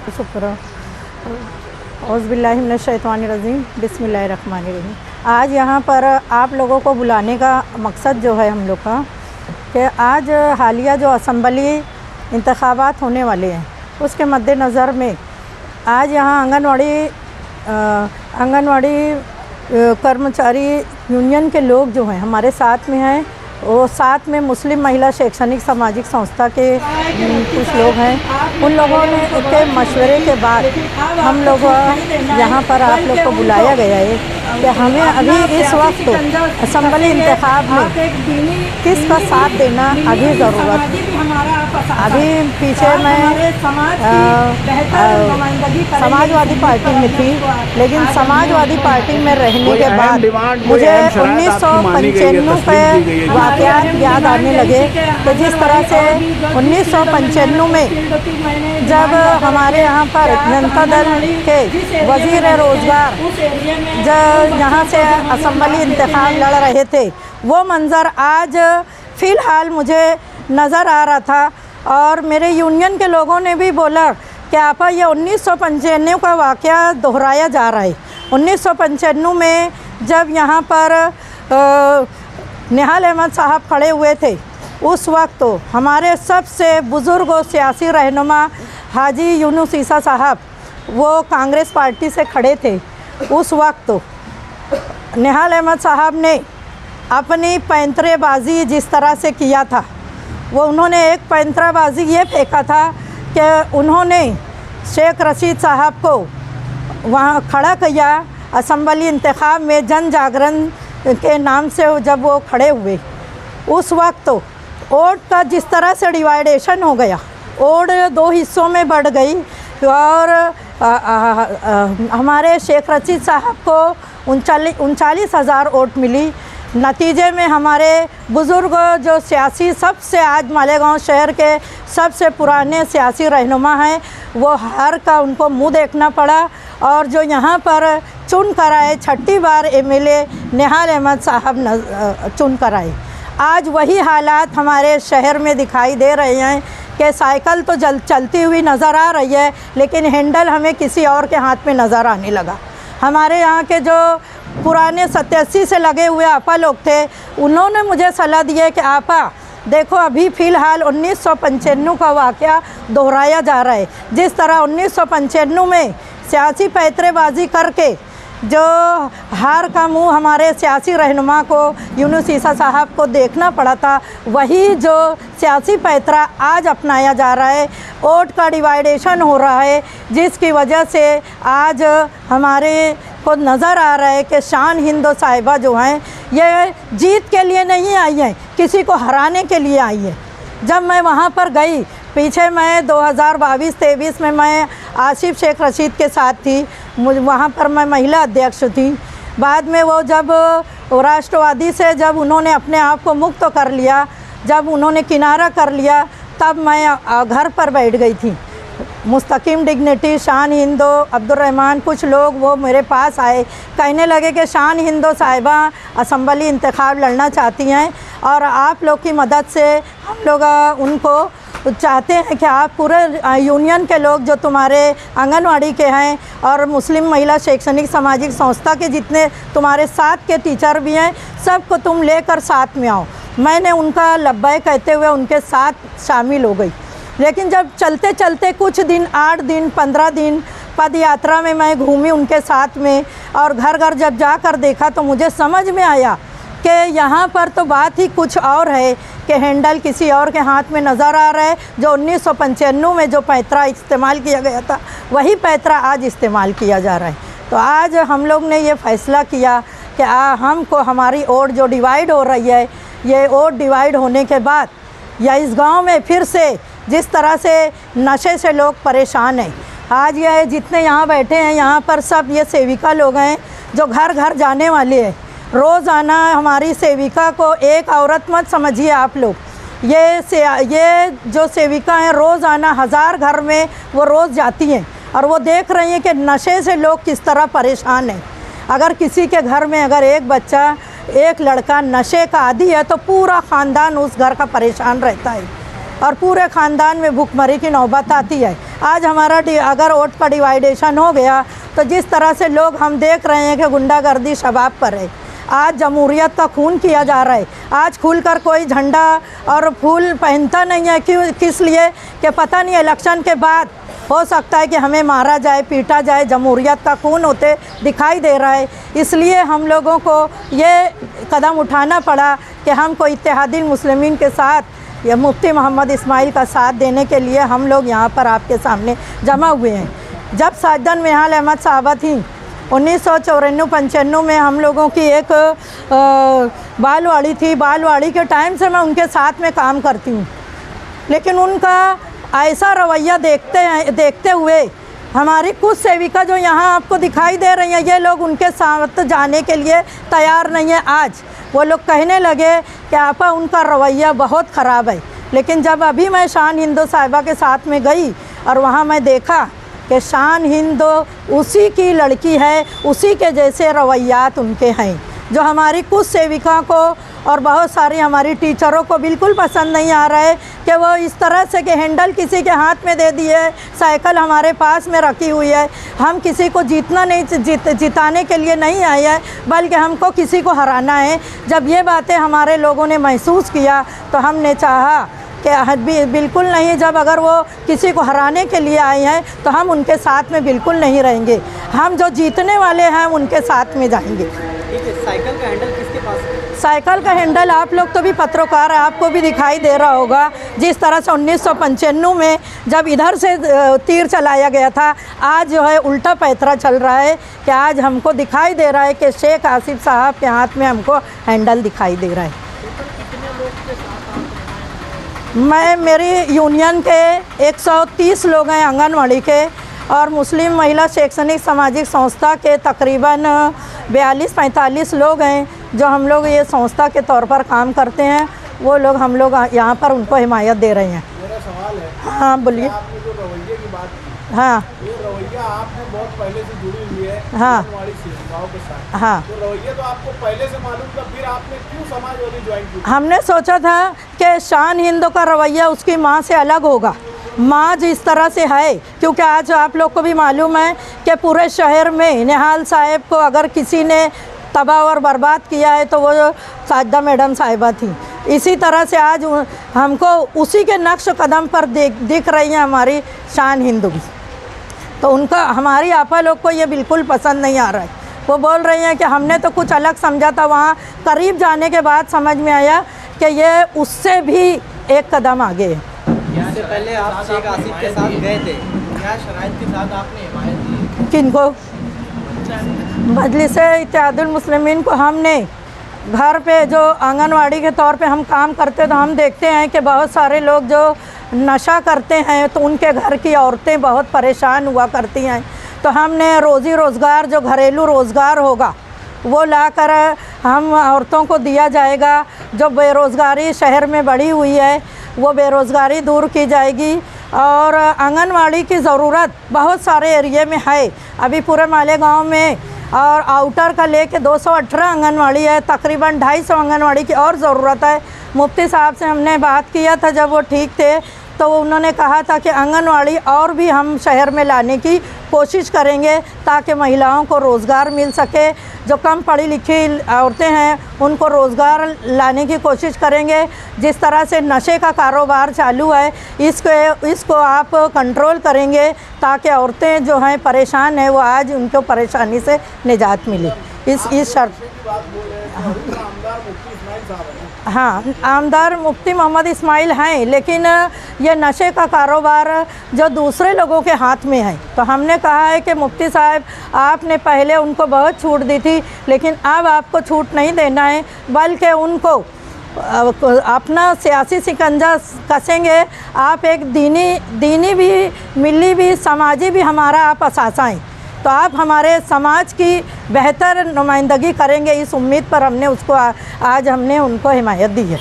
शुक्र औज़ुबिल्लाहिमिनश्शैतानिर्रजीम बिस्मिल्लाहिर्रहमानिर्रहीम। आज यहाँ पर आप लोगों को बुलाने का मकसद जो है हम लोग का कि आज हालिया जो असम्बली इंतखाबात होने वाले हैं उसके मद्देनज़र में आज यहाँ आंगनवाड़ी कर्मचारी यूनियन के लोग जो हैं हमारे साथ में हैं, वो साथ में मुस्लिम महिला शैक्षणिक सामाजिक संस्था के कुछ लोग हैं। उन लोगों ने के मशवरे के बाद हम लोग यहाँ पर आप लोग को बुलाया गया है कि हमें अभी इस वक्त असम्बली इंतखाब में किसका साथ देना अभी ज़रूरत है। अभी पीछे मैं समाजवादी पार्टी में थी, लेकिन समाजवादी पार्टी में रहने के बाद मुझे 1995 के वाक़यात याद आने लगे कि जिस तरह से 1995 में जब हमारे यहाँ पर जनता दल के वज़ीर रोज़गार जब यहाँ से असम्बली इंतखाब लड़ रहे थे, वो मंज़र आज फ़िलहाल मुझे नज़र आ रहा था। और मेरे यूनियन के लोगों ने भी बोला कि आपा ये 1995 का वाक़या दोहराया जा रहा है। 1995 में जब यहाँ पर निहाल अहमद साहब खड़े हुए थे, उस वक्त तो हमारे सबसे बुज़ुर्ग और सियासी रहनुमा हाजी यूनुस ईसा साहब वो कांग्रेस पार्टी से खड़े थे। उस वक्त तो निहाल अहमद साहब ने अपनी पैंतरेबाजी जिस तरह से किया था, वो उन्होंने एक पैंतराबाजी ये फेंका था कि उन्होंने शेख रशीद साहब को वहाँ खड़ा किया असम्बली इंतखाब में जन जागरण के नाम से। जब वो खड़े हुए उस वक्त तो वोट का जिस तरह से डिवाइडेशन हो गया, वोट 2 हिस्सों में बढ़ गई और हमारे शेख रशीद साहब को 39,000 वोट मिली। नतीजे में हमारे बुज़ुर्ग जो सियासी सबसे आज मालेगांव शहर के सबसे पुराने सियासी रहनुमा हैं, वो हार का उनको मुंह देखना पड़ा। और जो यहाँ पर चुन कर आए, 6ठी बार एमएलए निहाल अहमद साहब चुन कर आए। आज वही हालात हमारे शहर में दिखाई दे रहे हैं कि साइकिल तो चलती हुई नज़र आ रही है, लेकिन हैंडल हमें किसी और के हाथ में नज़र आने लगा। हमारे यहाँ के जो पुराने 87 से लगे हुए आपा लोग थे, उन्होंने मुझे सलाह दी है कि आपा देखो अभी फ़िलहाल 1995 का वाक़या दोहराया जा रहा है। जिस तरह 1995 में सियासी पैंतरेबाजी करके जो हार का मुंह हमारे सियासी रहनुमा को यूनुस ईसा साहब को देखना पड़ा था, वही जो सियासी पैंतरा आज अपनाया जा रहा है। वोट का डिवाइडेशन हो रहा है, जिसकी वजह से आज हमारे को नज़र आ रहा है कि शान हिंदो साहिबा जो हैं ये जीत के लिए नहीं आई हैं, किसी को हराने के लिए आई है। जब मैं वहाँ पर गई पीछे, मैं 2022-23 में मैं आसिफ शेख रशीद के साथ थी, मुझे वहाँ पर मैं महिला अध्यक्ष थी। बाद में वो जब राष्ट्रवादी से जब उन्होंने अपने आप को मुक्त कर लिया, जब उन्होंने किनारा कर लिया, तब मैं घर पर बैठ गई थी। मुस्तकीम डिग्निटी, शान हिंदो, अब्दुर्रहमान, कुछ लोग वो मेरे पास आए, कहने लगे कि शान हिंदो साहिबा असम्बली इंतखाब लड़ना चाहती हैं और आप लोग की मदद से हम लोग उनको चाहते हैं कि आप पूरे यूनियन के लोग जो तुम्हारे आंगनवाड़ी के हैं और मुस्लिम महिला शैक्षणिक सामाजिक संस्था के जितने तुम्हारे साथ के टीचर भी हैं, सबको तुम लेकर साथ में आओ। मैंने उनका लब्बैक कहते हुए उनके साथ शामिल हो गई। लेकिन जब चलते चलते कुछ दिन, 8 दिन 15 दिन पद यात्रा में मैं घूमी उनके साथ में, और घर घर जब जाकर देखा तो मुझे समझ में आया कि यहाँ पर तो बात ही कुछ और है कि हैंडल किसी और के हाथ में नज़र आ रहा है। जो 1995 में जो पैंतरा इस्तेमाल किया गया था, वही पैंतरा आज इस्तेमाल किया जा रहा है। तो आज हम लोग ने ये फ़ैसला किया कि हमको हमारी वोट जो डिवाइड हो रही है, ये वोट डिवाइड होने के बाद या इस गांव में फिर से जिस तरह से नशे से लोग परेशान हैं, आज ये जितने यहाँ बैठे हैं यहाँ पर सब ये सेविका लोग हैं जो घर घर जाने वाले हैं। रोज़ाना हमारी सेविका को एक औरत मत समझिए आप लोग, ये जो सेविका हैं रोज़ाना 1000 घर में वो रोज़ जाती हैं और वो देख रही हैं कि नशे से लोग किस तरह परेशान हैं। अगर किसी के घर में अगर एक बच्चा, एक लड़का नशे का आदी है तो पूरा ख़ानदान उस घर का परेशान रहता है। और पूरे ख़ानदान में भूखमरी की नौबत आती है। आज हमारा अगर वोट का डिवाइडेशन हो गया तो जिस तरह से लोग हम देख रहे हैं कि गुंडागर्दी शबाब पर है, आज जमहूरियत का खून किया जा रहा है। आज खुलकर कोई झंडा और फूल पहनता नहीं है, क्यों, किस लिए कि पता नहीं इलेक्शन के बाद हो सकता है कि हमें मारा जाए, पीटा जाए। जमहूरियत का खून होते दिखाई दे रहा है, इसलिए हम लोगों को ये कदम उठाना पड़ा कि हमको इत्तेहादुल मुस्लिमीन के साथ या मुफ्ती मोहम्मद इस्माइल का साथ देने के लिए हम लोग यहाँ पर आपके सामने जमा हुए हैं। जब साजन मिहाल अहमद साहबा थी 1994-95 में हम लोगों की एक बालवाड़ी थी। बालवाड़ी के टाइम से मैं उनके साथ में काम करती हूँ, लेकिन उनका ऐसा रवैया देखते हुए हमारी कुछ सेविका जो यहाँ आपको दिखाई दे रही हैं, ये लोग उनके साथ जाने के लिए तैयार नहीं है। आज वो लोग कहने लगे कि आपा उनका रवैया बहुत ख़राब है। लेकिन जब अभी मैं शान हिंदो साहिबा के साथ में गई और वहाँ मैं देखा कि शान हिंदो उसी की लड़की है, उसी के जैसे रवैयात उनके हैं, जो हमारी कुछ सेविका को और बहुत सारी हमारी टीचरों को बिल्कुल पसंद नहीं आ रहा है कि वो इस तरह से कि हैंडल किसी के हाथ में दे दिए, साइकिल हमारे पास में रखी हुई है। हम किसी को जीतना नहीं जिताने के लिए नहीं आए हैं, बल्कि हमको किसी को हराना है। जब ये बातें हमारे लोगों ने महसूस किया तो हमने चाहा कि बिल्कुल नहीं, जब अगर वो किसी को हराने के लिए आए हैं तो हम उनके साथ में बिल्कुल नहीं रहेंगे। हम जो जीतने वाले हैं उनके साथ में जाएंगे। साइकिल का हैंडल किसके पास है? साइकिल का हैंडल आप लोग तो भी पत्रकार है, आपको भी दिखाई दे रहा होगा। जिस तरह से 1995 में जब इधर से तीर चलाया गया था, आज जो है उल्टा पैतरा चल रहा है कि आज हमको दिखाई दे रहा है कि शेख आसिफ साहब के हाथ में हमको हैंडल दिखाई दे रहा है। मेरी यूनियन के 130 लोग हैं आंगनवाड़ी के, और मुस्लिम महिला शैक्षणिक सामाजिक संस्था के तकरीबन 42-45 लोग हैं जो हम लोग ये संस्था के तौर पर काम करते हैं। वो लोग हम लोग यहाँ पर उनको हिमायत दे रहे हैं। मेरा सवाल है, हाँ बोलिए। आपने जो रवैये की बात की, हाँ, ये रवैया आपने बहुत पहले से जुड़ी हुई है हाँ, आंगनवाड़ी सेविकाओं के साथ। हाँ, तो रवैया तो आपको पहले से मालूम था, फिर आपने क्यों समाजवादी ज्वाइन की? हमने सोचा था कि शान हिंदो का रवैया उसकी माँ से अलग होगा। माँ जिस तरह से है, क्योंकि आज आप लोग को भी मालूम है कि पूरे शहर में निहाल साहब को अगर किसी ने तबाह और बर्बाद किया है तो वो साजदा मैडम साहिबा थी। इसी तरह से आज हमको उसी के नक्श कदम पर दिख रही है हमारी शान हिंदू। तो उनका हमारी आपा लोग को ये बिल्कुल पसंद नहीं आ रहा है। वो बोल रही हैं कि हमने तो कुछ अलग समझा था, वहाँ करीब जाने के बाद समझ में आया कि ये उससे भी एक कदम आगे है। इससे पहले आप शेख आसिफ के साथ गए थे, क्या शराइत के साथ आपने हिमायत दी? किनको? मजलिस इत्तेहादुल मुस्लिमीन को हमने घर पे जो आंगनवाड़ी के तौर पे हम काम करते तो हम देखते हैं कि बहुत सारे लोग जो नशा करते हैं तो उनके घर की औरतें बहुत परेशान हुआ करती हैं। तो हमने रोज़ी रोज़गार जो घरेलू रोज़गार होगा वो लाकर हम औरतों को दिया जाएगा। जो बेरोज़गारी शहर में बढ़ी हुई है वो बेरोज़गारी दूर की जाएगी। और आंगनवाड़ी की ज़रूरत बहुत सारे एरिए में है, अभी पूरे मालेगांव में और आउटर का लेके 218 आंगनवाड़ी है, तकरीबन 250 आंगनवाड़ी की और ज़रूरत है। मुफ्ती साहब से हमने बात किया था जब वो ठीक थे, तो उन्होंने कहा था कि आंगनवाड़ी और भी हम शहर में लाने की कोशिश करेंगे ताकि महिलाओं को रोज़गार मिल सके। जो कम पढ़ी लिखी औरतें हैं उनको रोज़गार लाने की कोशिश करेंगे। जिस तरह से नशे का कारोबार चालू है इसको आप कंट्रोल करेंगे ताकि औरतें जो हैं परेशान हैं वो आज उनको परेशानी से निजात मिले। इस शर्त हाँ, आमदार मुफ्ती मोहम्मद इस्माइल हैं, लेकिन ये नशे का कारोबार जो दूसरे लोगों के हाथ में है। तो हमने कहा है कि मुफ्ती साहब आपने पहले उनको बहुत छूट दी थी, लेकिन अब आपको छूट नहीं देना है, बल्कि उनको अपना सियासी शिकंजा कसेंगे। आप एक दीनी भी, मिली भी, समाजी भी हमारा आप असासा हैं, तो आप हमारे समाज की बेहतर नुमाइंदगी करेंगे। इस उम्मीद पर हमने उसको आज हमने उनको हिमायत दी है।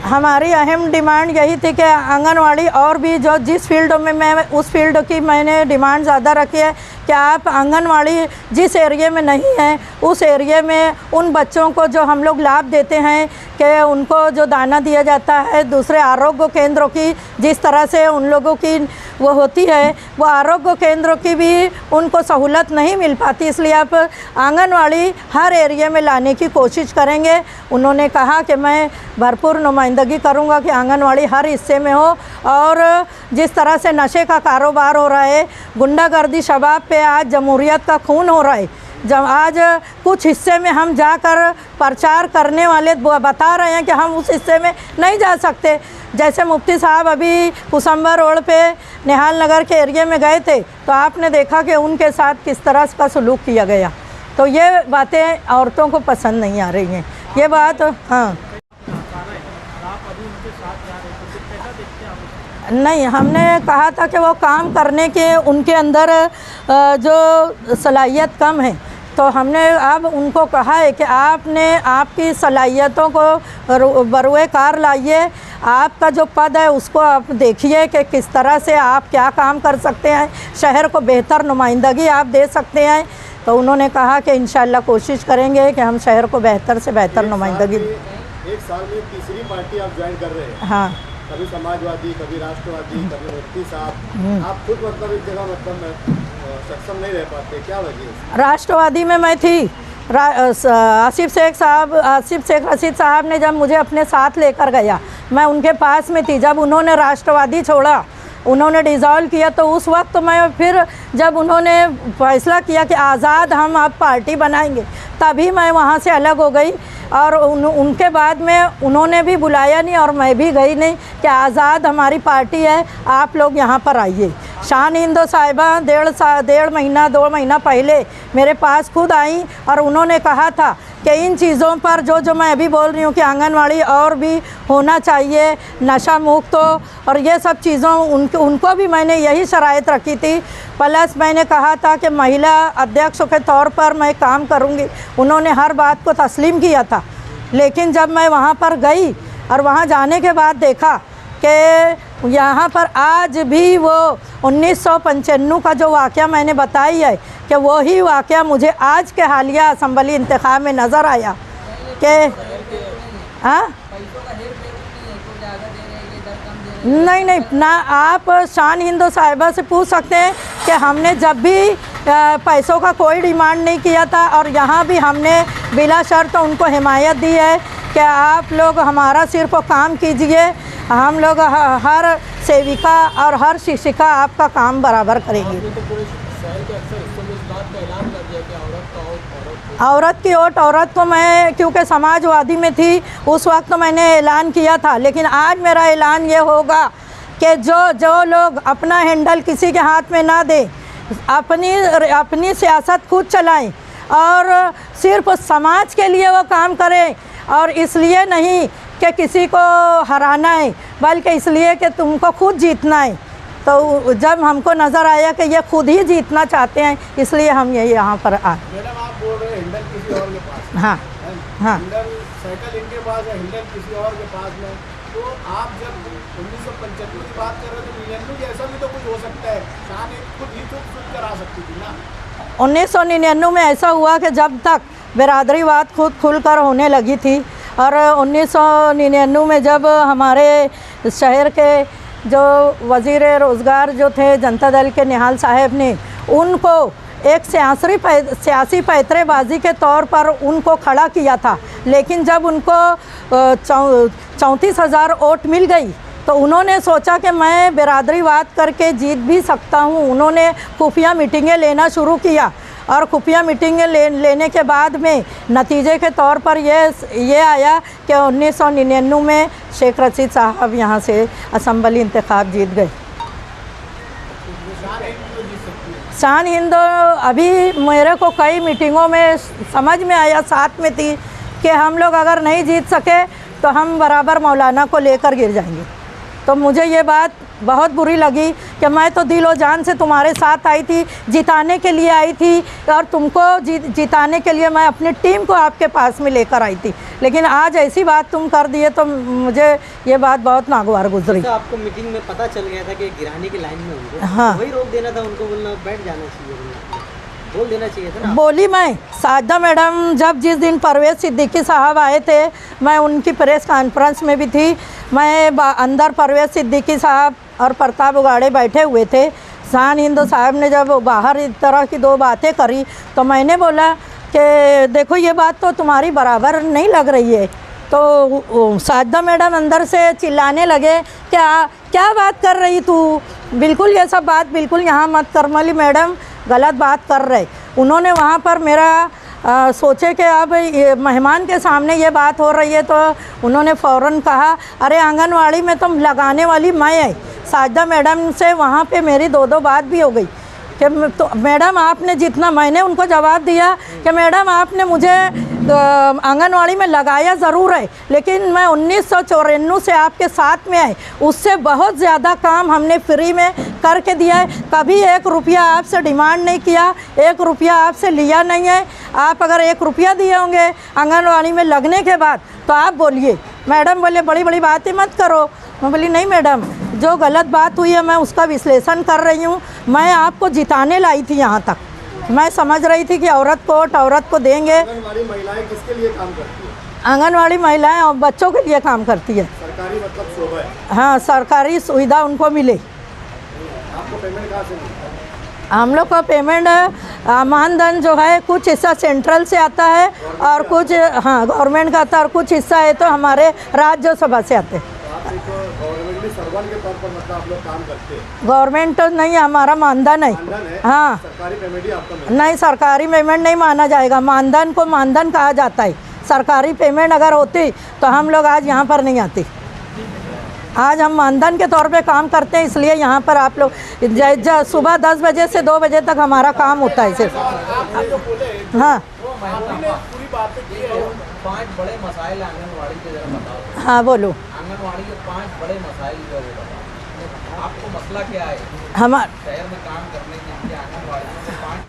हमारी अहम डिमांड यही थी कि आंगनवाड़ी और भी जो जिस फील्ड में मैं उस फील्ड की मैंने डिमांड ज़्यादा रखी है कि आप आंगनवाड़ी जिस एरिया में नहीं है उस एरिया में उन बच्चों को जो हम लोग लाभ देते हैं कि उनको जो दाना दिया जाता है, दूसरे आरोग्य केंद्रों की जिस तरह से उन लोगों की वो होती है, वो आरोग्य केंद्रों की भी उनको सहूलत नहीं मिल पाती, इसलिए आप आंगनवाड़ी हर एरिया में लाने की कोशिश करेंगे। उन्होंने कहा कि मैं भरपूर नुमाइंदगी करूंगा कि आंगनवाड़ी हर हिस्से में हो। और जिस तरह से नशे का कारोबार हो रहा है, गुंडागर्दी शबाब पे आज जमहूरियत का खून हो रहा है, जब आज कुछ हिस्से में हम जाकर प्रचार करने वाले बता रहे हैं कि हम उस हिस्से में नहीं जा सकते। जैसे मुफ्ती साहब अभी कुसम्बर रोड पे निहाल नगर के एरिया में गए थे तो आपने देखा कि उनके साथ किस तरह का सलूक किया गया। तो ये बातें औरतों को पसंद नहीं आ रही हैं, ये बात। हाँ नहीं, हमने कहा था कि वो काम करने के उनके अंदर जो सलाहियत कम है, तो हमने अब उनको कहा है कि आपने आपकी सलाहियतों को बरुए कार लाइए, आपका जो पद है उसको आप देखिए कि किस तरह से आप क्या काम कर सकते हैं, शहर को बेहतर नुमाइंदगी आप दे सकते हैं। तो उन्होंने कहा कि इंशाल्लाह कोशिश करेंगे कि हम शहर को बेहतर से बेहतर नुमाइंदगी। एक साल में तीसरी पार्टी आप ज्वाइन कर रहे हैं। हाँ, कभी समाजवादी, कभी राष्ट्रवादी, कभी मुफ्ती साहब, आप खुद मतलब इस जगह मतलब सक्षम नहीं रह पाते, क्या वजह है? राष्ट्रवादी में मैं थी, आसिफ शेख रशीद साहब ने जब मुझे अपने साथ लेकर गया, मैं उनके पास में थी। जब उन्होंने राष्ट्रवादी छोड़ा, उन्होंने डिज़ोल्व किया, तो उस वक्त मैं फिर जब उन्होंने फैसला किया कि आज़ाद हम अब पार्टी बनाएंगे, तभी मैं वहाँ से अलग हो गई। और उनके बाद में उन्होंने भी बुलाया नहीं और मैं भी गई नहीं कि आज़ाद हमारी पार्टी है, आप लोग यहाँ पर आइए। शान हिंदो साहिबा 2 महीना पहले मेरे पास खुद आई और उन्होंने कहा था कि इन चीज़ों पर जो मैं अभी बोल रही हूँ कि आंगनवाड़ी और भी होना चाहिए, नशा मुक्त हो, और ये सब चीज़ों उनको भी मैंने यही शराइत रखी थी। प्लस मैंने कहा था कि महिला अध्यक्ष के तौर पर मैं काम करूँगी, उन्होंने हर बात को तस्लीम किया था। लेकिन जब मैं वहाँ पर गई और वहाँ जाने के बाद देखा कि यहाँ पर आज भी वो 1995 का जो वाक़या मैंने बताई है कि वही वाक़या मुझे आज के हालिया असम्बली इंतखाब में नज़र आया कि हाँ नहीं ना, आप शान हिंदो साहिबा से पूछ सकते हैं कि हमने जब भी पैसों का कोई डिमांड नहीं किया था और यहाँ भी हमने बिला शर्त उनको हिमायत दी है कि आप लोग हमारा सिर्फ काम कीजिए, हम लोग हर सेविका और हर शिक्षिका आपका काम बराबर करेंगे। औरत की वोट, औरत को मैं क्योंकि समाजवादी में थी उस वक्त तो मैंने ऐलान किया था, लेकिन आज मेरा ऐलान ये होगा कि जो लोग अपना हैंडल किसी के हाथ में ना दें, अपनी सियासत खुद चलाएं और सिर्फ समाज के लिए वो काम करें, और इसलिए नहीं कि किसी को हराना है बल्कि इसलिए कि तुमको खुद जीतना है। तो जब हमको नज़र आया कि ये खुद ही जीतना चाहते हैं, इसलिए हम ये यहाँ पर आए। मैडम आप बोल रहे हैं हैंडल किसी और के पास, हाँ हाँ, हैंडल साइकिल इनके पास है, हैंडल किसी और के पास में। तो आप जब 1995 की बात कर रहे हो तो 99 ऐसा भी तो कुछ हो सकता है, शान खुद ही चुप सुन कर आ सकती थी ना। 1999 में ऐसा हुआ कि जब तक बिरादरीवाद खुद खुलकर होने लगी थी, और 1999 में जब हमारे शहर के जो वज़ीर रोज़गार जो थे जनता दल के निहाल साहब ने उनको एक सियासी पैतरेबाजी के तौर पर उनको खड़ा किया था, लेकिन जब उनको 34,000 वोट मिल गई तो उन्होंने सोचा कि मैं बिरादरीवाद करके जीत भी सकता हूँ। उन्होंने खुफिया मीटिंगें लेना शुरू किया और खुफिया मीटिंगें लेने के बाद में नतीजे के तौर पर ये आया कि 1999 में शेख रशीद साहब यहाँ से असम्बली इंतखाब जीत गए। शान हिंदो अभी मेरे को कई मीटिंगों में समझ में आया, साथ में थी, कि हम लोग अगर नहीं जीत सके तो हम बराबर मौलाना को लेकर गिर जाएंगे। तो मुझे ये बात बहुत बुरी लगी कि मैं तो दिलो जान से तुम्हारे साथ आई थी, जिताने के लिए आई थी, और तुमको जिताने के लिए मैं अपनी टीम को आपके पास में लेकर आई थी, लेकिन आज ऐसी बात तुम कर दिए तो मुझे ये बात बहुत नागवार गुजरी। तो आपको मीटिंग में पता चल गया था कि गिराने की लाइन में होंगे, हाँ। वही रोक देना था उनको, बोलना बैठ जाना चाहिए, बोल देना चाहिए था ना। बोली मैं साजदा मैडम जब जिस दिन परवेज़ सिद्दीकी साहब आए थे, मैं उनकी प्रेस कॉन्फ्रेंस में भी थी, मैं अंदर परवेज़ सिद्दीकी साहब और प्रताप उगाड़े बैठे हुए थे। शान हिंद साहब ने जब बाहर इस तरह की दो बातें करी तो मैंने बोला कि देखो ये बात तो तुम्हारी बराबर नहीं लग रही है। तो साजदा मैडम अंदर से चिल्लाने लगे, क्या क्या बात कर रही तू, बिल्कुल ये सब बात बिल्कुल यहाँ मत कर, मली मैडम गलत बात कर रहे। उन्होंने वहाँ पर मेरा सोचे कि अब मेहमान के सामने ये बात हो रही है, तो उन्होंने फ़ौरन कहा, अरे आंगनवाड़ी में तो लगाने वाली मैं है। साजदा मैडम से वहाँ पे मेरी दो बात भी हो गई कि तो मैडम आपने जितना, मैंने उनको जवाब दिया कि मैडम आपने मुझे आंगनवाड़ी में लगाया ज़रूर है, लेकिन मैं 1994 से आपके साथ में है, उससे बहुत ज़्यादा काम हमने फ्री में करके दिया है, कभी 1 रुपया आपसे डिमांड नहीं किया, 1 रुपया आपसे लिया नहीं है। आप अगर 1 रुपया दिए होंगे आंगनवाड़ी में लगने के बाद तो आप बोलिए। मैडम बोले बड़ी बड़ी बातें मत करो। मैं बोली नहीं मैडम, जो गलत बात हुई है मैं उसका विश्लेषण कर रही हूँ, मैं आपको जिताने लाई थी यहाँ तक। मैं समझ रही थी कि औरत को देंगे। आंगनवाड़ी महिलाएं किसके लिए काम करती है? आंगनवाड़ी महिलाएं और बच्चों के लिए काम करती है। सरकारी मतलब शोभा है। हाँ, सरकारी सुविधा उनको मिले। आपको पेमेंट कहाँ से मिलता है? हम लोग का पेमेंट मानधन जो है कुछ हिस्सा सेंट्रल से आता है और कुछ हाँ गवर्नमेंट का आता है, और कुछ हिस्सा है तो हमारे राज्यसभा से आते हैं। आप एक गवर्नमेंट सर्वेंट के तौर पर मतलब आप लोग काम करते हैं? गवर्नमेंट तो नहीं, हमारा मानधन है। मानधन है? हाँ, सरकारी पेमेंट ही आपको मिलता है? नहीं, सरकारी पेमेंट नहीं माना जाएगा, मानधन को मानधन कहा जाता है। सरकारी पेमेंट अगर होती तो हम लोग आज यहाँ पर नहीं आते। आज हम मानधन के तौर पे काम करते हैं, इसलिए यहाँ पर आप लोग सुबह 10 बजे से 2 बजे तक हमारा काम होता है सिर्फ। आपने जो बोले, हाँ आपने पूरी बातें की है। 5 बड़े मसाइल आंगनवाड़ी के जरा बताओ। हाँ बोलो। आंगनवाड़ी के 5 बड़े मसाइल जो है वो बताओ। आपको मसला क्या है? हमार शहर में काम करने के